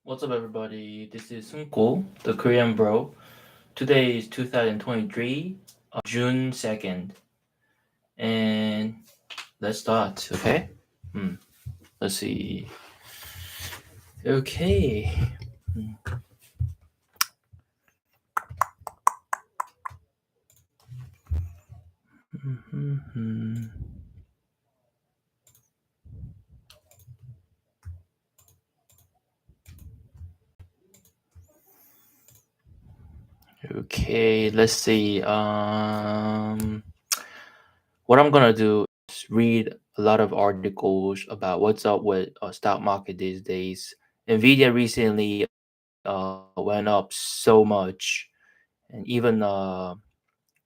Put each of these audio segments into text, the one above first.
What's up, everybody? This is Sunko, the Korean bro. Today is 2023, June 2nd, and let's start, okay? Let's see. Okay. Okay, let's see. What I'm gonna do is read a lot of articles about what's up with stock market these days. Nvidia recently went up so much, and even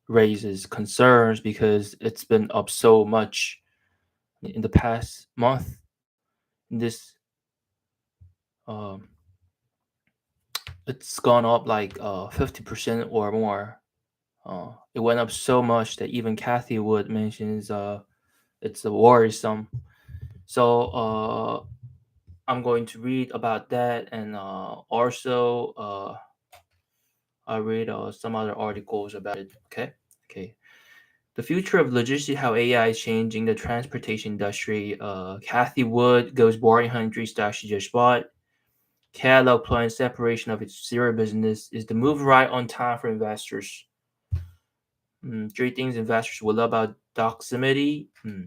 raises concerns because it's been up so much in the past month. This um, it's gone up like 50% or more. It went up so much that even Kathy Wood mentions it's worrisome. So I'm going to read about that, and also I read some other articles about it. Okay, okay. The future of logistics, how AI is changing the transportation industry. Kathy Wood goes boring hundred stock she just bought. Kellogg plans separation of its cereal business. Is the move right on time for investors? Three things investors will love about Doximity. Hmm.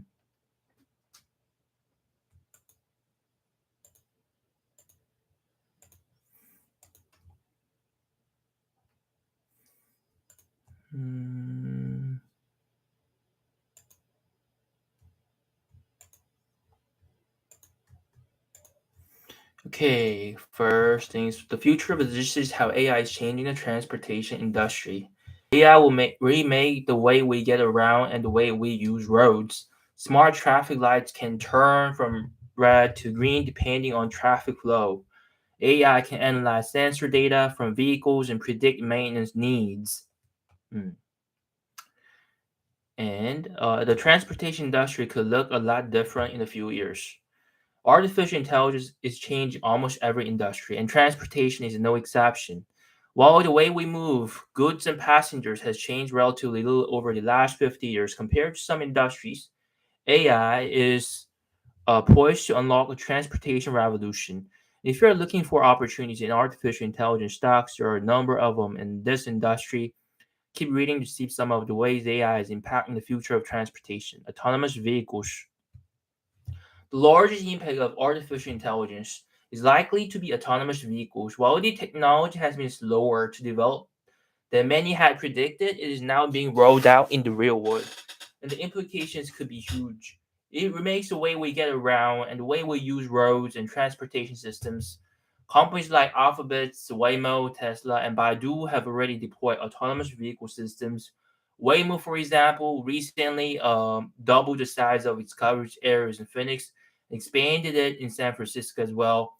Okay, first things, the future of logistics, how AI is changing the transportation industry. AI will remake the way we get around and the way we use roads. Smart traffic lights can turn from red to green depending on traffic flow. AI can analyze sensor data from vehicles and predict maintenance needs. Hmm. And the transportation industry could look a lot different in a few years. Artificial intelligence is changing almost every industry, and transportation is no exception. While the way we move goods and passengers has changed relatively little over the last 50 years compared to some industries, AI is poised to unlock a transportation revolution. If you're looking for opportunities in artificial intelligence stocks, there are a number of them in this industry. Keep reading to see some of the ways AI is impacting the future of transportation. Autonomous vehicles. The largest impact of artificial intelligence is likely to be autonomous vehicles. While the technology has been slower to develop than many had predicted, it is now being rolled out in the real world, and the implications could be huge. It remakes the way we get around and the way we use roads and transportation systems. Companies like Alphabet, Waymo, Tesla, and Baidu have already deployed autonomous vehicle systems. Waymo, for example, recently doubled the size of its coverage areas in Phoenix, expanded it in San Francisco as well.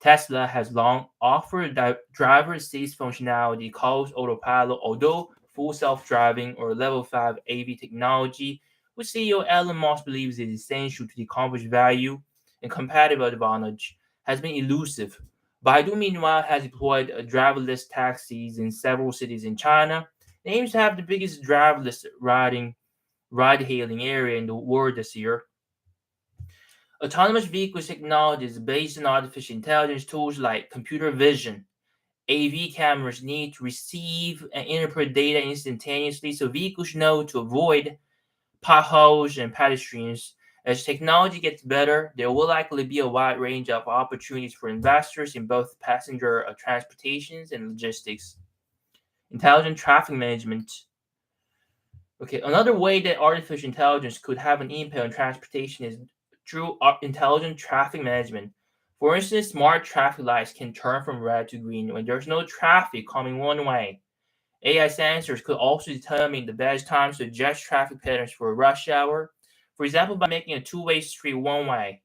Tesla has long offered driver assist functionality called autopilot, although full self-driving or level 5 AV technology, which CEO Elon Musk believes is essential to the company's value and competitive advantage, has been elusive. Baidu, meanwhile, has deployed driverless taxis in several cities in China and aims to have the biggest driverless ride-hailing area in the world this year. Autonomous vehicles technology is based on artificial intelligence tools like computer vision. AV cameras need to receive and interpret data instantaneously so vehicles know to avoid potholes and pedestrians. As technology gets better, there will likely be a wide range of opportunities for investors in both passenger transportations and logistics. Intelligent traffic management. Okay, another way that artificial intelligence could have an impact on transportation is through intelligent traffic management. For instance, smart traffic lights can turn from red to green when there's no traffic coming one way. AI sensors could also determine the best times to adjust traffic patterns for a rush hour, for example, by making a two-way street one way.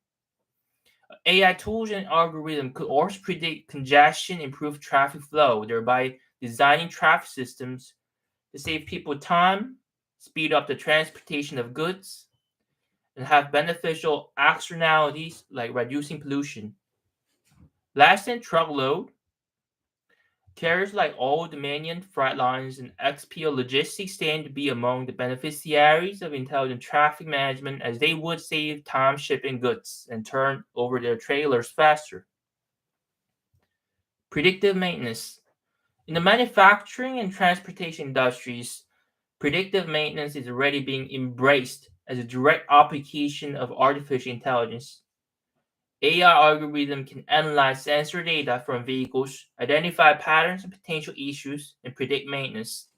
AI tools and algorithms could also predict congestion, improve traffic flow, thereby designing traffic systems to save people time, speed up the transportation of goods, and have beneficial externalities like reducing pollution. Less than truckload, carriers like Old Dominion, Freightlines, and XPO Logistics stand to be among the beneficiaries of intelligent traffic management as they would save time shipping goods and turn over their trailers faster. Predictive maintenance. In the manufacturing and transportation industries, predictive maintenance is already being embraced as a direct application of artificial intelligence. AI algorithm can analyze sensor data from vehicles, identify patterns and potential issues, and predict maintenance.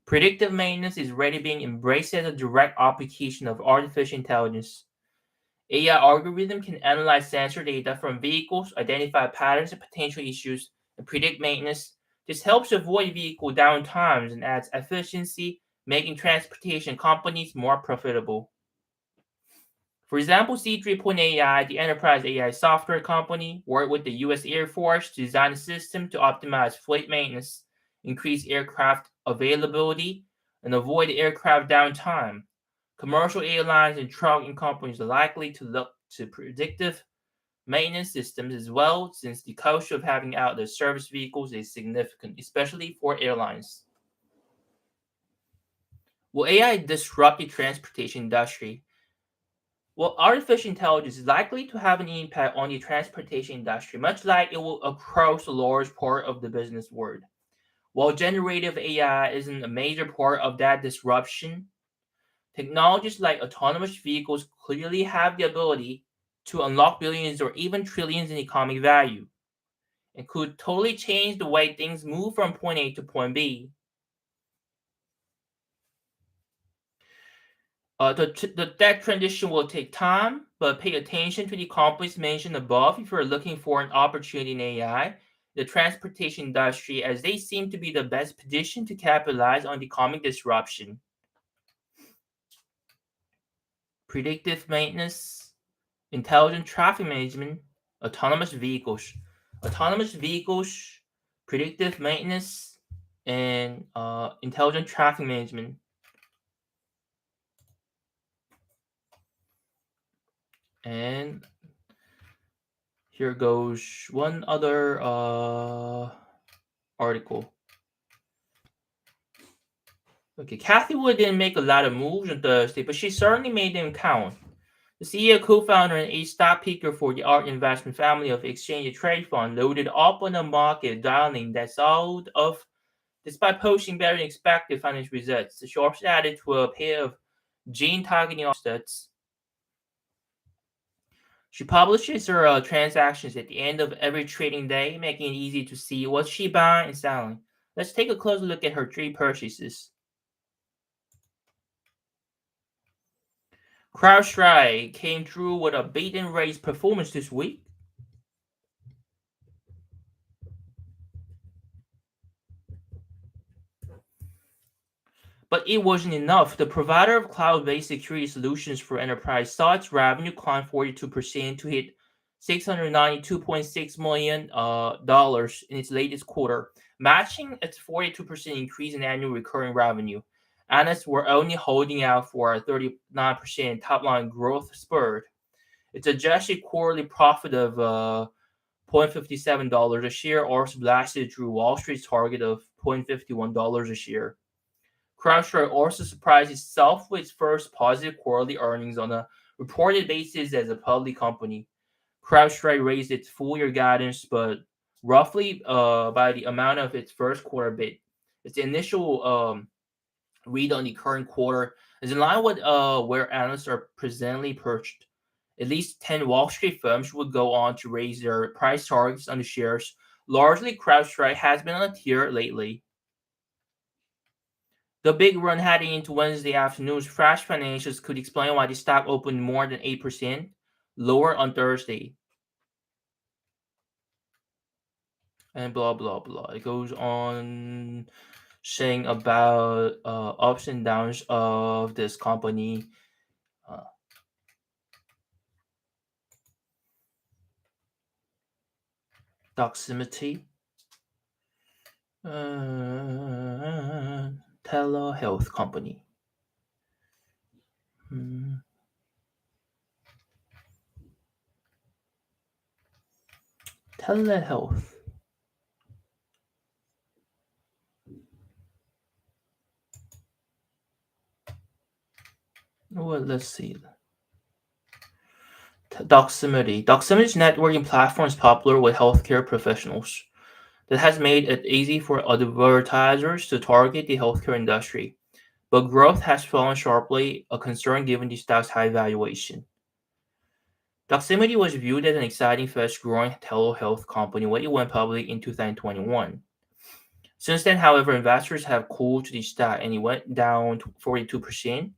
Predictive maintenance is already being embraced as a direct application of artificial intelligence. AI algorithm can analyze sensor data from vehicles, identify patterns and potential issues, and predict maintenance. This helps avoid vehicle downtimes and adds efficiency, making transportation companies more profitable. For example, C3.ai, the enterprise AI software company, worked with the U.S. Air Force to design a system to optimize fleet maintenance, increase aircraft availability, and avoid aircraft downtime. Commercial airlines and trucking companies are likely to look to predictive maintenance systems as well, since the cost of having out their service vehicles is significant, especially for airlines. Will AI disrupt the transportation industry? Well, artificial intelligence is likely to have an impact on the transportation industry, much like it will across a large part of the business world. While generative AI isn't a major part of that disruption, technologies like autonomous vehicles clearly have the ability to unlock billions or even trillions in economic value and could totally change the way things move from point A to point B. That transition will take time, but pay attention to the companies mentioned above if you're looking for an opportunity in AI, the transportation industry, as they seem to be the best position to capitalize on the coming disruption. Predictive maintenance, intelligent traffic management, autonomous vehicles. Autonomous vehicles, predictive maintenance, and intelligent traffic management. And here goes one other article. Okay, Kathy Wood didn't make a lot of moves on Thursday, but she certainly made them count. The CEO, co-founder, and a stock picker for the art investment family of Exchange Trade Fund loaded up on a market darling that sold off despite posting better than expected financial results. The shorts added to a pair of gene targeting offsets. She publishes her transactions at the end of every trading day, making it easy to see what she buying and selling. Let's take a closer look at her three purchases. CrowdStrike came through with a beat and raise performance this week. But it wasn't enough. The provider of cloud-based security solutions for enterprise saw its revenue climb 42% to hit $692.6 million in its latest quarter, matching its 42% increase in annual recurring revenue. Analysts were only holding out for a 39% top-line growth spurt. Its adjusted quarterly profit of $0.57 a share also blasted through Wall Street's target of $0.51 a share. CrowdStrike also surprised itself with its first positive quarterly earnings on a reported basis as a public company. CrowdStrike raised its full-year guidance, but roughly by the amount of its first quarter bid. Its initial read on the current quarter is in line with where analysts are presently perched. At least 10 Wall Street firms would go on to raise their price targets on the shares. Largely, CrowdStrike has been on a tear lately. The big run heading into Wednesday afternoon's flash financials could explain why the stock opened more than 8% lower on Thursday. And blah, blah, blah. It goes on saying about ups and downs of this company. Doximity. Telehealth company. Telehealth. Well, let's see. Doximity. Doximity's networking platform is popular with healthcare professionals. That has made it easy for advertisers to target the healthcare industry. But growth has fallen sharply, a concern given the stock's high valuation. Doximity was viewed as an exciting, fast-growing telehealth company when it went public in 2021. Since then, however, investors have cooled the stock and it went down 42%.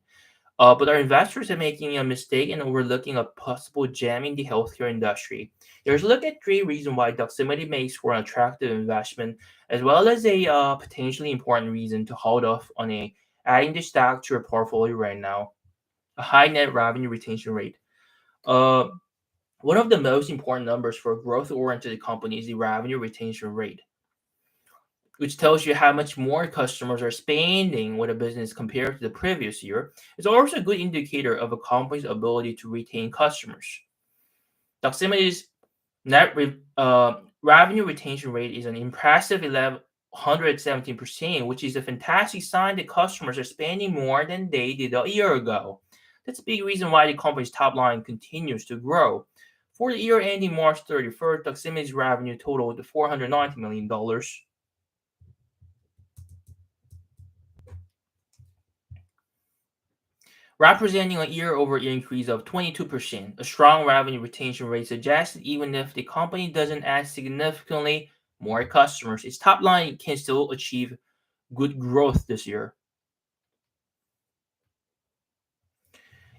But our investors are making a mistake and overlooking a possible jam in the healthcare industry. There's a look at three reasons why Doximity makes for an attractive investment, as well as a potentially important reason to hold off on adding the stock to your portfolio right now. A high net revenue retention rate. Uh, One of the most important numbers for a growth-oriented company is the revenue retention rate, which tells you how much more customers are spending with a business compared to the previous year. It's also a good indicator of a company's ability to retain customers. Doximity's revenue retention rate is an impressive 117%, which is a fantastic sign that customers are spending more than they did a year ago. That's a big reason why the company's top line continues to grow. For the year ending March 31st, Doximity's revenue totaled $490 million, representing a year-over-year increase of 22%. A strong revenue retention rate suggests that even if the company doesn't add significantly more customers, its top line can still achieve good growth this year.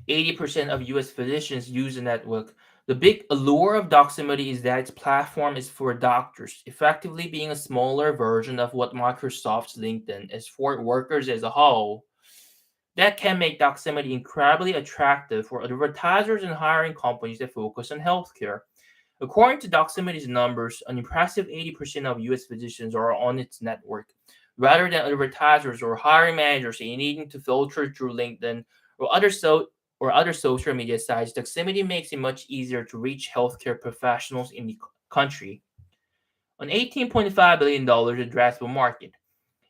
80% of US physicians use the network. The big allure of Doximity is that its platform is for doctors, effectively being a smaller version of what Microsoft's LinkedIn is for workers as a whole. That can make Doximity incredibly attractive for advertisers and hiring companies that focus on healthcare. According to Doximity's numbers, an impressive 80% of US physicians are on its network, rather than advertisers or hiring managers needing to filter through LinkedIn or other social media sites. Doximity makes it much easier to reach healthcare professionals in the country. An $18.5 billion addressable market.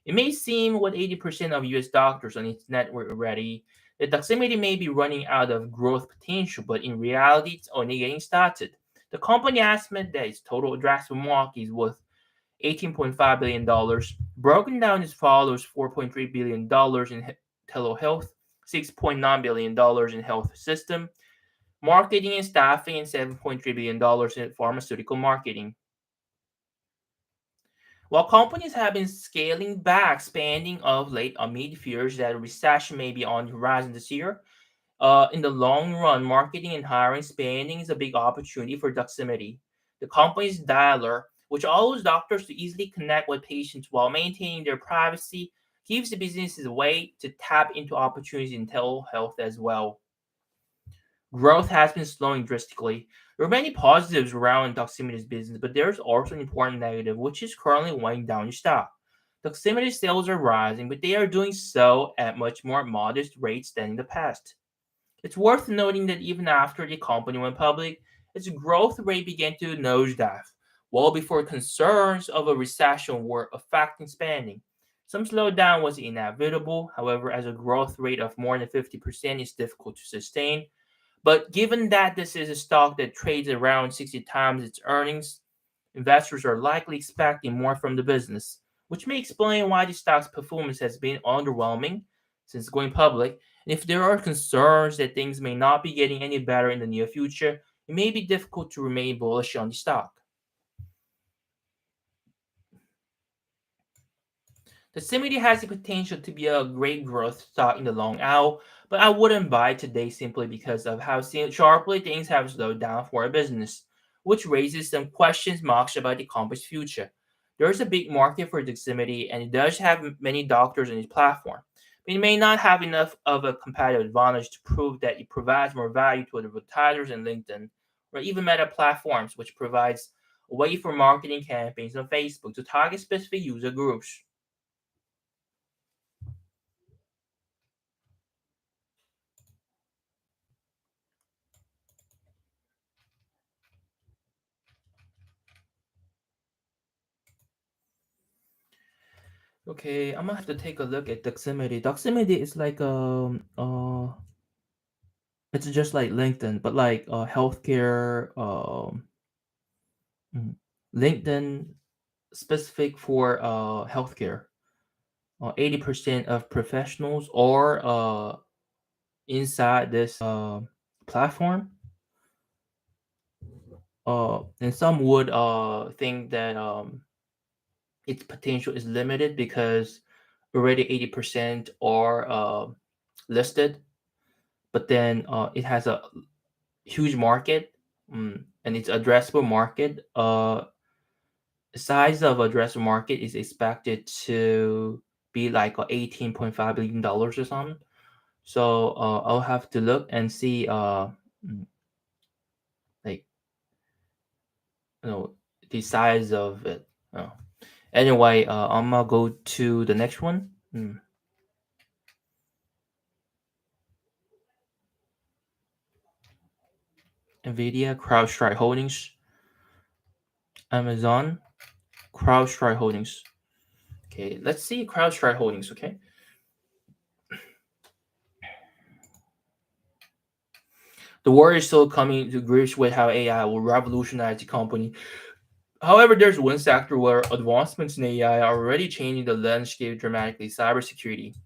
It may seem with 80% of US doctors on its network already that Doximity may be running out of growth potential, but in reality, it's only getting started. The company estimates that its total addressable market is worth $18.5 billion, broken down as follows: $4.3 billion in telehealth, $6.9 billion in health system, marketing and staffing, and $7.3 billion in pharmaceutical marketing. While companies have been scaling back spending of late amid fears that a recession may be on the horizon this year, in the long run, marketing and hiring spending is a big opportunity for Doximity. The company's dialer, which allows doctors to easily connect with patients while maintaining their privacy, gives the businesses a way to tap into opportunities in telehealth as well. Growth has been slowing drastically. There are many positives around Doximity's business, but there's also an important negative, which is currently weighing down your stock. Doximity sales are rising, but they are doing so at much more modest rates than in the past. It's worth noting that even after the company went public, its growth rate began to nosedive, well before concerns of a recession were affecting spending. Some slowdown was inevitable, however, as a growth rate of more than 50% is difficult to sustain. But given that this is a stock that trades around 60 times its earnings, investors are likely expecting more from the business, which may explain why the stock's performance has been underwhelming since going public. And if there are concerns that things may not be getting any better in the near future, it may be difficult to remain bullish on the stock. The Doximity has the potential to be a great growth stock in the long haul, but I wouldn't buy it today simply because of how sharply things have slowed down for a business, which raises some questions marks about the company's future. There's a big market for Doximity, and it does have many doctors in its platform, but it may not have enough of a competitive advantage to prove that it provides more value to advertisers in LinkedIn or even Meta platforms, which provides a way for marketing campaigns on Facebook to target specific user groups. Okay, I'm gonna have to take a look at Doximity. Doximity is like it's just like LinkedIn, but like healthcare mm, LinkedIn specific for healthcare. 80% of professionals are inside this platform. And some would think that its potential is limited because already 80% are listed, but then it has a huge market, and its addressable market size of addressable market is expected to be like $18.5 billion or something. So I'll have to look and see like you know the size of it. Oh. Anyway, I'm gonna go to the next one. Nvidia, CrowdStrike Holdings, Amazon, CrowdStrike Holdings. Okay, let's see CrowdStrike Holdings. Okay, the world is still coming to grips with how AI will revolutionize the company. However, there's one sector where advancements in AI are already changing the landscape dramatically: cybersecurity.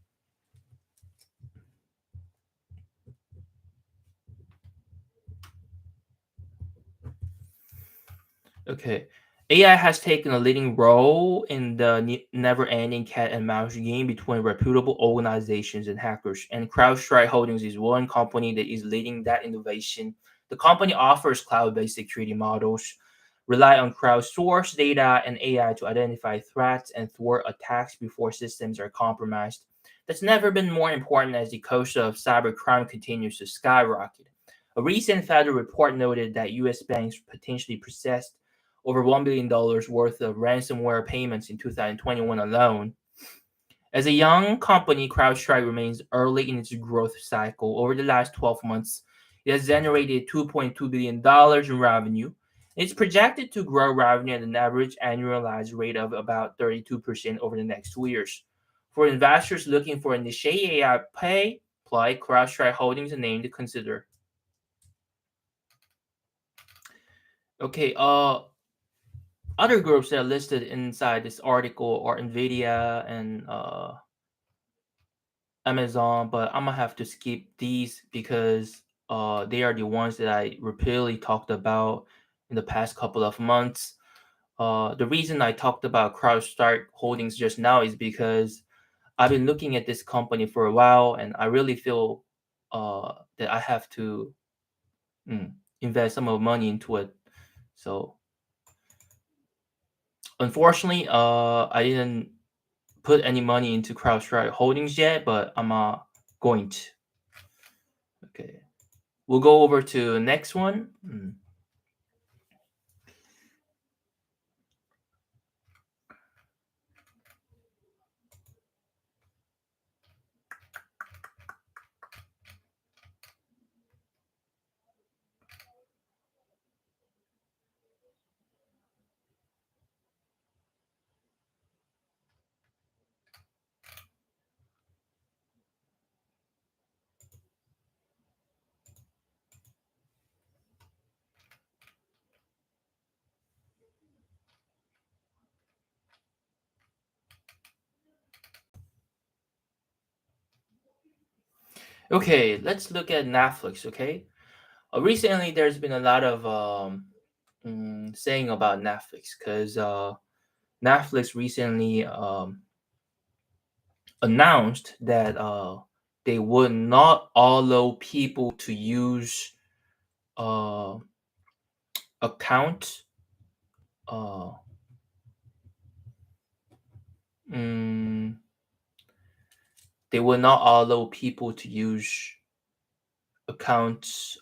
Okay. AI has taken a leading role in the never-ending cat and mouse game between reputable organizations and hackers. And CrowdStrike Holdings is one company that is leading that innovation. The company offers cloud-based security models, rely on crowdsourced data and AI to identify threats and thwart attacks before systems are compromised. That's never been more important as the cost of cybercrime continues to skyrocket. A recent federal report noted that U.S. banks potentially processed over $1 billion worth of ransomware payments in 2021 alone. As a young company, CrowdStrike remains early in its growth cycle. Over the last 12 months, it has generated $2.2 billion in revenue. It's projected to grow revenue at an average annualized rate of about 32% over the next 2 years. For investors looking for a niche AI play, CrowdStrike Holdings is a name to consider. Okay, other groups that are listed inside this article are Nvidia and Amazon, but I'm gonna have to skip these because they are the ones that I repeatedly talked about in the past couple of months. The reason I talked about CrowdStrike Holdings just now is because I've been looking at this company for a while, and I really feel that I have to mm, invest some of money into it. So unfortunately, I didn't put any money into CrowdStrike Holdings yet, but I'm going to. Okay, we'll go over to the next one. Okay, let's look at Netflix. Okay, recently there's been a lot of saying about Netflix because Netflix recently announced that they would not allow people to use uh, account. Uh, mm, they will not allow people to use accounts.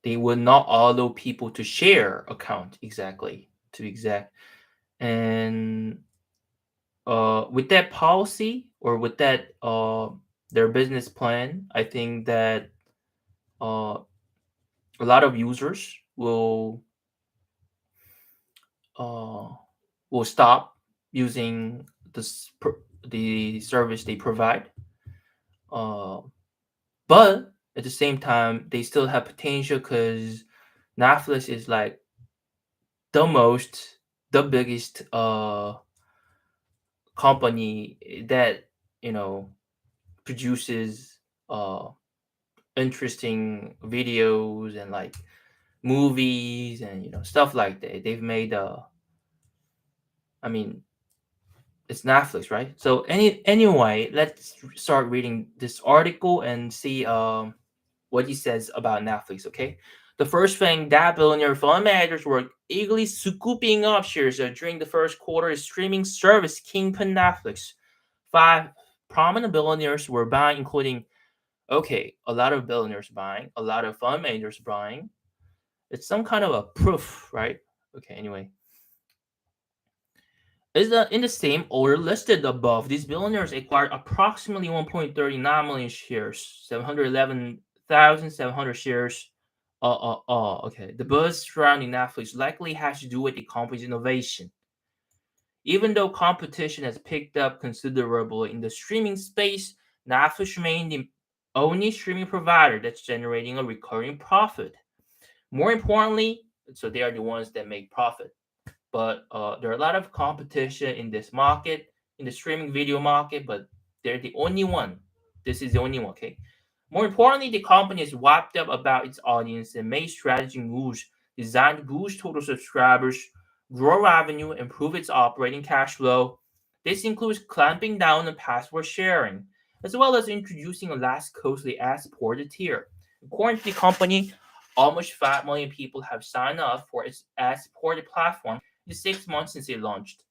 They will not allow people to share account exactly to be exact. And with that policy or with that their business plan, I think that uh, a lot of users will uh, will stop using the service they provide. Uh, but at the same time, they still have potential because Netflix is like the most, the biggest company that you know produces interesting videos and like movies and stuff like that. They've made I mean it's Netflix, right? So anyway, let's start reading this article and see what he says about Netflix, okay? The first thing that billionaire fund managers were eagerly scooping up shares during the first quarter is streaming service kingpin Netflix. Five prominent billionaires were buying, including, okay, a lot of billionaires buying, a lot of fund managers buying. It's some kind of a proof, right? Okay, anyway. In the same order listed above, these billionaires acquired approximately 1.39 million shares, 711,700 shares. Okay. The buzz surrounding Netflix likely has to do with the company's innovation. Even though competition has picked up considerably in the streaming space, Netflix remains the only streaming provider that's generating a recurring profit. More importantly, so they are the ones that make profit. But there are a lot of competition in this market, in the streaming video market, but they're the only one. This is the only one, okay? More importantly, the company is wiped up about its audience and made strategy moves designed to boost total subscribers, grow revenue, improve its operating cash flow. This includes clamping down on password sharing, as well as introducing a less costly ad-supported tier. According to the company, almost 5 million people have signed up for its ad-supported platform in the 6 months since it launched.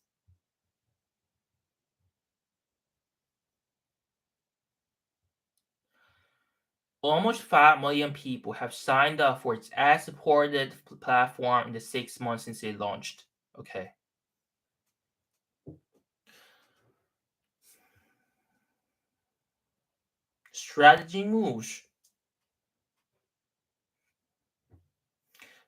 Almost 5 million people have signed up for its ad supported platform in the 6 months since it launched. Okay. Strategy moves.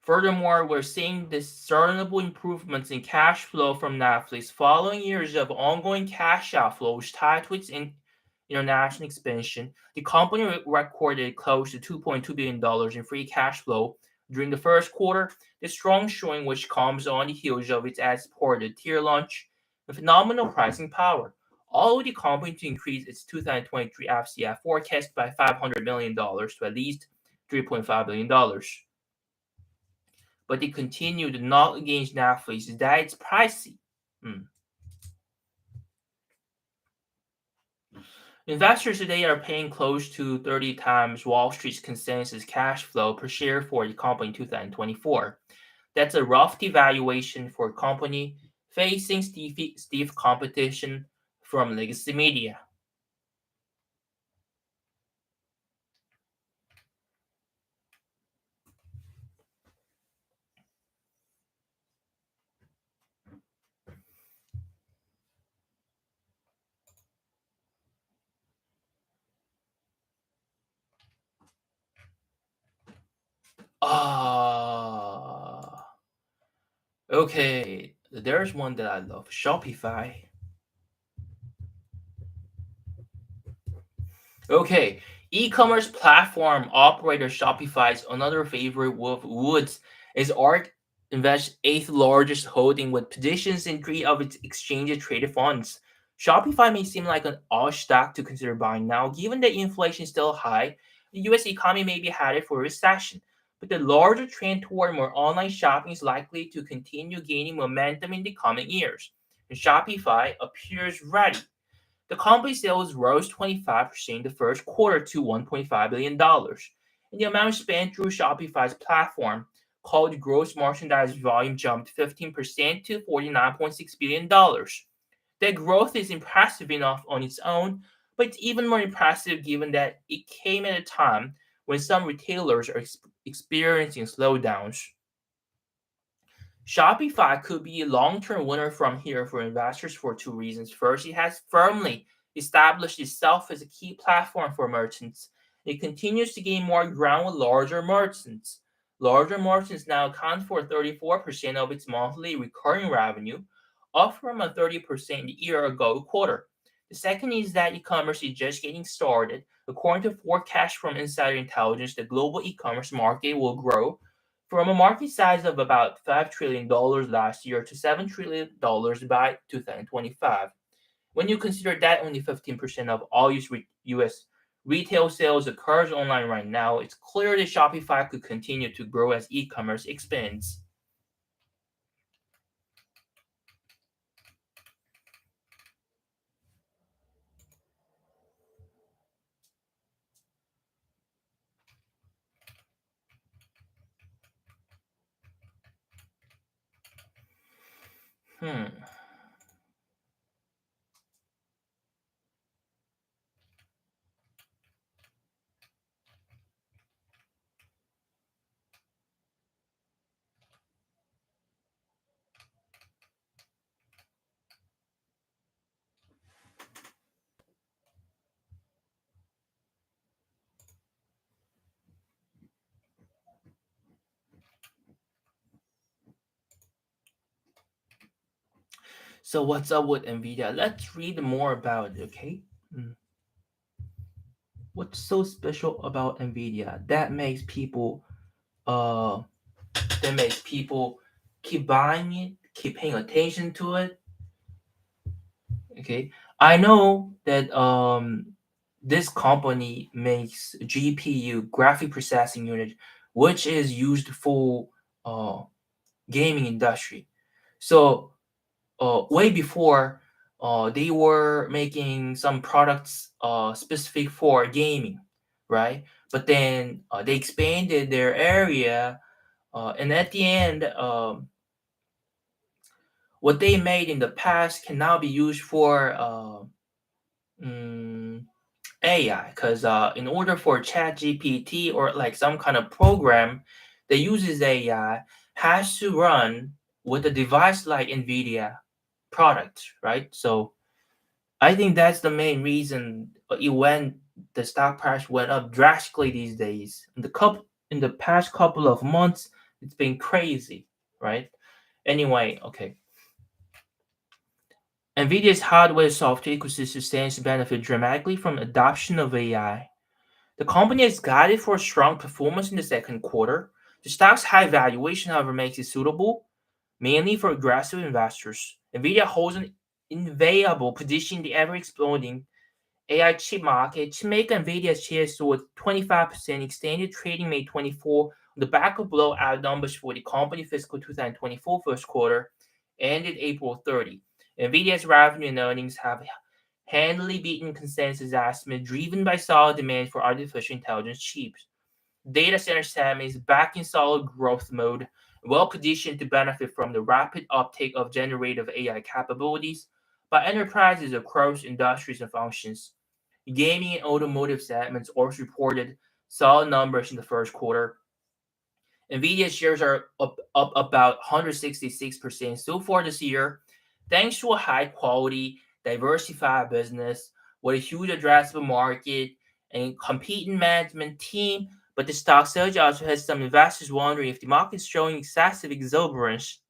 Furthermore, we're seeing discernible improvements in cash flow from Netflix following years of ongoing cash outflows tied to its international expansion. The company recorded close to $2.2 billion in free cash flow during the first quarter, the strong showing which comes on the heels of its ad-supported tier launch and phenomenal pricing power. Allowed the company to increase its 2023 FCF forecast by $500 million to at least $3.5 billion. But they continue to knock against Netflix is that it's pricey. Hmm. Investors today are paying close to 30 times Wall Street's consensus cash flow per share for the company in 2024. That's a rough devaluation for a company facing stiff competition from legacy media. Ah, okay. There's one that I love, Shopify. Okay, e-commerce platform operator Shopify is another favorite of Woods. Is ARK Invest's eighth largest holding with positions in three of its exchange-traded funds. Shopify may seem like an odd stock to consider buying now, given that inflation is still high. The U.S. economy may be headed for a recession, but the larger trend toward more online shopping is likely to continue gaining momentum in the coming years. And Shopify appears ready. The company sales rose 25% in the first quarter to $1.5 billion, and the amount spent through Shopify's platform, called gross merchandise volume, jumped 15% to $49.6 billion. That growth is impressive enough on its own, but it's even more impressive given that it came at a time when some retailers are experiencing slowdowns. Shopify could be a long-term winner from here for investors for two reasons. First, it has firmly established itself as a key platform for merchants. It continues to gain more ground with larger merchants, Larger merchants now account for 34% of its monthly recurring revenue, up from a 30% year ago quarter. The second is that e-commerce is just getting started. According to forecasts from Insider Intelligence, the global e-commerce market will grow from a market size of about $5 trillion last year to $7 trillion by 2025. When you consider that only 15% of all US retail sales occurs online right now, it's clear that Shopify could continue to grow as e-commerce expands. Hmm. So what's up with Nvidia? Let's read more about it, okay? Hmm. What's so special about Nvidia uh that makes people keep buying it, keep paying attention to it? Okay, I know that this company makes GPU, graphic processing unit, which is used for uh gaming industry. So way before, they were making some products specific for gaming, right? But then they expanded their area, and at the end, what they made in the past can now be used for mm, AI. Because in order for ChatGPT or like some kind of program that uses AI has to run with a device like NVIDIA product, right? So I think that's the main reason it went the stock price went up drastically these days. In the past couple of months, it's been crazy, right? Anyway, okay. Nvidia's hardware software ecosystem stands to benefit dramatically from adoption of AI. The company has guided for strong performance in the second quarter. The stock's high valuation, however, makes it suitable mainly for aggressive investors. Nvidia holds an invaluable position in the ever exploding AI chip market. Chipmaker Nvidia's shares saw a 25% extended trading May 24 on the back of blowout numbers for the company fiscal 2024 first quarter ended April 30. Nvidia's revenue and earnings have handily beaten consensus estimates driven by solid demand for artificial intelligence chips. Data center segment is back in solid growth mode, well positioned to benefit from the rapid uptake of generative AI capabilities by enterprises across industries and functions. Gaming and automotive segments also reported solid numbers in the first quarter. Nvidia shares are up about 166% so far this year, thanks to a high quality, diversified business with a huge addressable market and competent management team. But the stock surge also has some investors wondering if the market is showing excessive exuberance.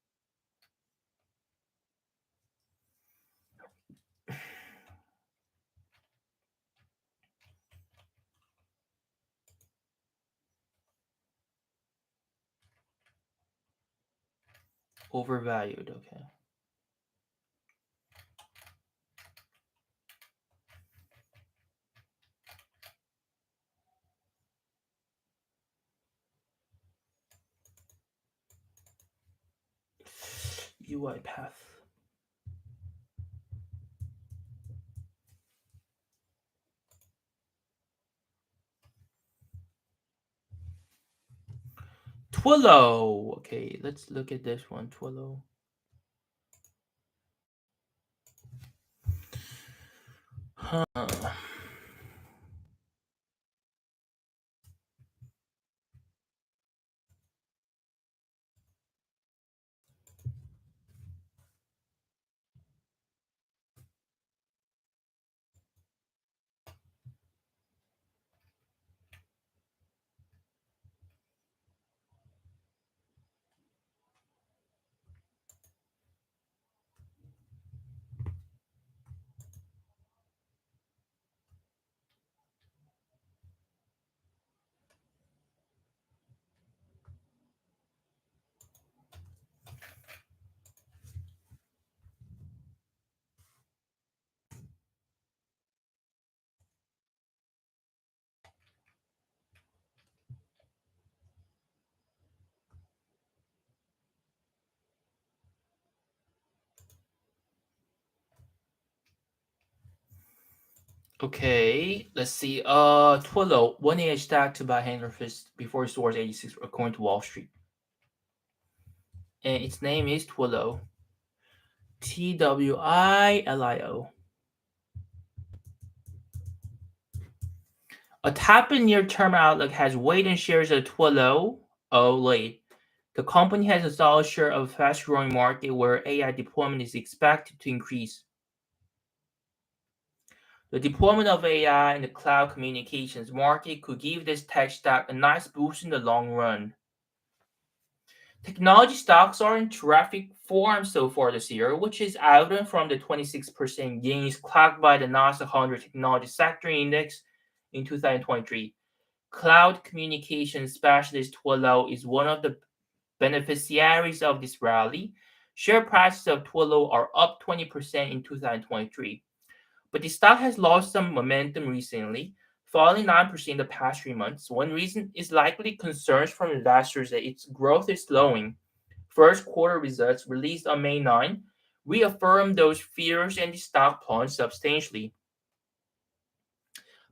Overvalued, okay. UiPath. Twillo. Okay, let's look at this one. Twillo. Huh. Okay, let's see. Twilio, 1 AH stack to buy handler fist before it soars 86 according to Wall Street. And its name is Twilio. TWILIO. A top in near-term outlook has weight in shares of Twilio. Oh, late. The company has a solid share of a fast-growing market where AI deployment is expected to increase. The deployment of AI in the cloud communications market could give this tech stock a nice boost in the long run. Technology stocks are in terrific form so far this year, which is evident from the 26% gains clocked by the Nasdaq 100 Technology Sector Index in 2023. Cloud communication specialist Twilio is one of the beneficiaries of this rally. Share prices of Twilio are up 20% in 2023. But the stock has lost some momentum recently, falling 9% in the past 3 months. One reason is likely concerns from investors that its growth is slowing. First quarter results released on May 9 reaffirmed those fears and the stock plunged substantially.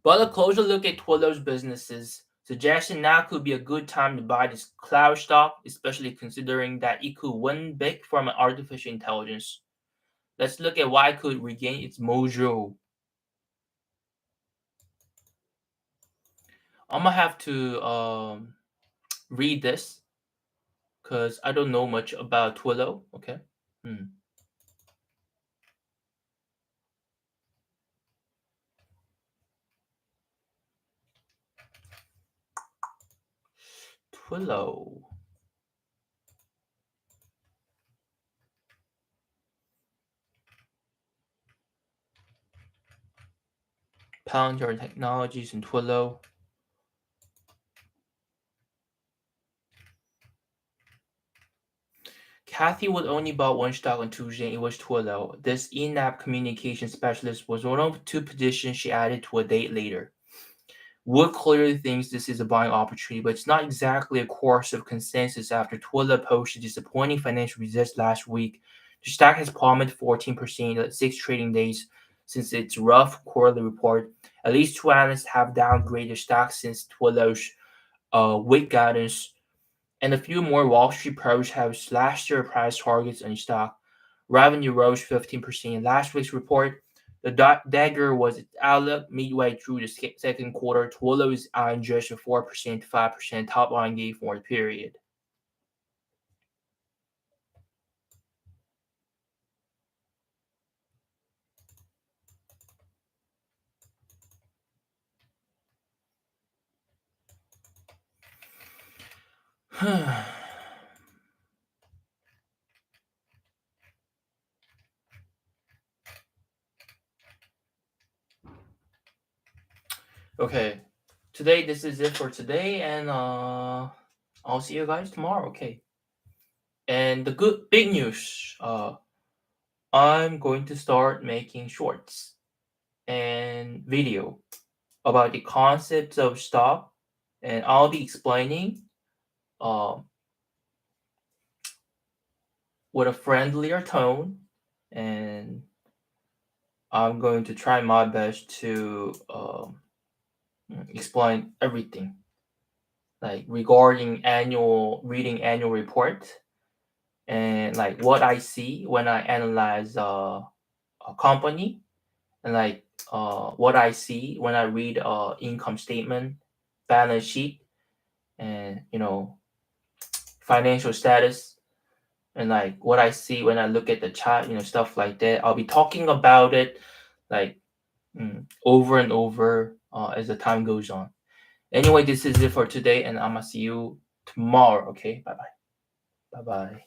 But a closer look at Twilio's businesses suggests now could be a good time to buy this cloud stock, especially considering that it could win big from artificial intelligence. Let's look at why it could regain its mojo. I'm gonna have to read this because I don't know much about Twilio. Okay. Hmm. Twilio. Palantir Technologies and Twilio. Kathy would only bought one stock on Tuesday, and it was Twilio. This in-app communication specialist was one of two positions she added to a date later. Wood clearly thinks this is a buying opportunity, but it's not exactly a course of consensus after Twilio posted disappointing financial results last week. The stock has plummeted 14% in 6 trading days since its rough quarterly report. At least two analysts have downgraded stock since Twilio's weak guidance, and a few more Wall Street pros have slashed their price targets on stock. Revenue rose 15% in last week's report. The dagger was its outlook midway through the second quarter. Twilio is eyeing just a 4% to 5% top line gain for the period. Okay, today this is it for today, and I'll see you guys tomorrow. Okay, and the big news, I'm going to start making shorts and video about the concepts of stock, and I'll be explaining um, with a friendlier tone, and I'm going to try my best to explain everything, like regarding reading annual report, and like what I see when I analyze a company, and like what I see when I read income statement, balance sheet, and financial status, and like what I see when I look at the chart, stuff like that. I'll be talking about it like over and over as the time goes on. Anyway, this is it for today, and I'm gonna see you tomorrow. Okay, bye bye. Bye bye.